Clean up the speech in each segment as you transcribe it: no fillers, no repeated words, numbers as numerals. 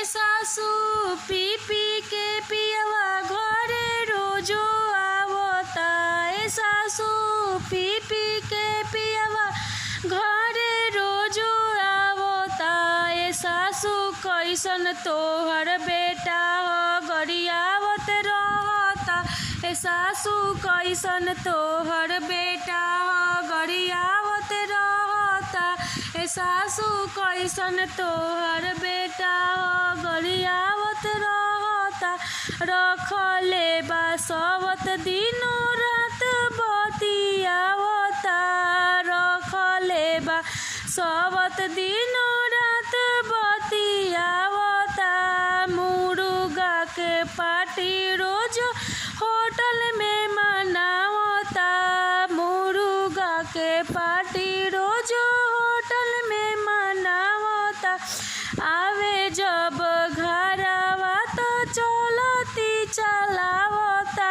सासू पी पी के पियवा घरे रोजो आवता। सासू पी पी के पियवा घरे रोजो आवता। सासू कैसन तोहर बेटा गरियावत रहता। सासू कैसन तोहर बेटा गरियावत रहता। सासू कैसन तोहर बेटा गरियावत रहता। रखले बा सबत दिनो रात बतियावता। रखले बा सबत दिनो रात बतियावता। मुर्गा के पार्टी रोज होटल में मनावता। मुर्गा के पार्टी रोज होटल में मनावता। आवे जब घरवा तो चलती चलावता।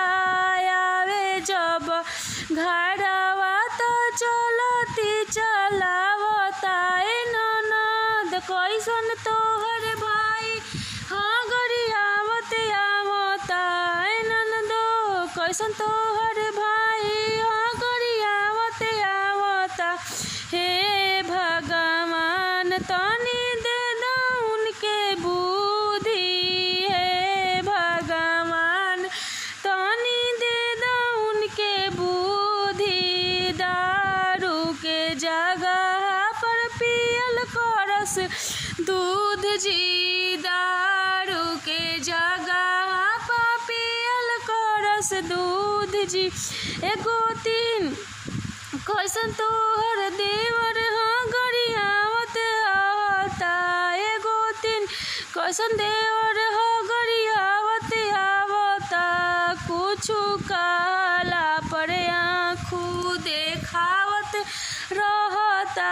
आवे जब घरवा तो चलती चलावता। ननद कैसन तोहर भाई गरियावत आवता। ननदो कैसन तोहर भाई गरियावत आवता। हे भगवान तनी दे दो उनके बुद्धि। हे भगवान तनी दे दो उनके बुद्धि। दारू के जगह पर पियल करस दूध जी। दारू के जगह पर पियल करस दूध जी। एगो तीन कैसन तोहर देवर गरियावत आवता। एगो तीन कैसन देवर गरियावत आवता। कुछु कहला पर आँखों देखावत रहता।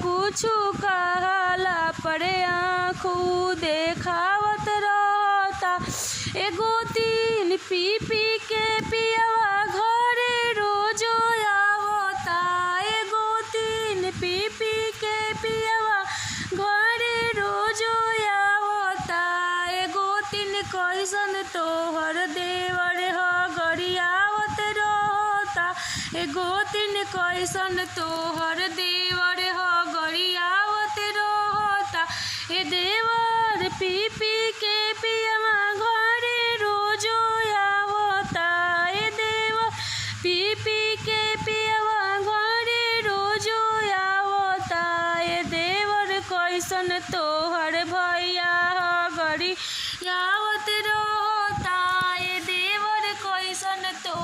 कुछु कहला पर आँखों देखावत रहता। एगो तीन पी पी के पियवा घरे रोजो आवता। एगो तीन पी पी के पियवा घरे रोजो आवता। एगो तीन कैसन तोहर देवर गरियावत रहता। एगो तीन कैसन तोहर देवर गरियावत रहता। ए देवर पी पी के पियवा घरे रोजो आवता। ए देवर पी पी के पियवा घरे रोजो आवता। ए देवर कैसन तोहर भैया गरियावत रहता। ए देवर कैसन तो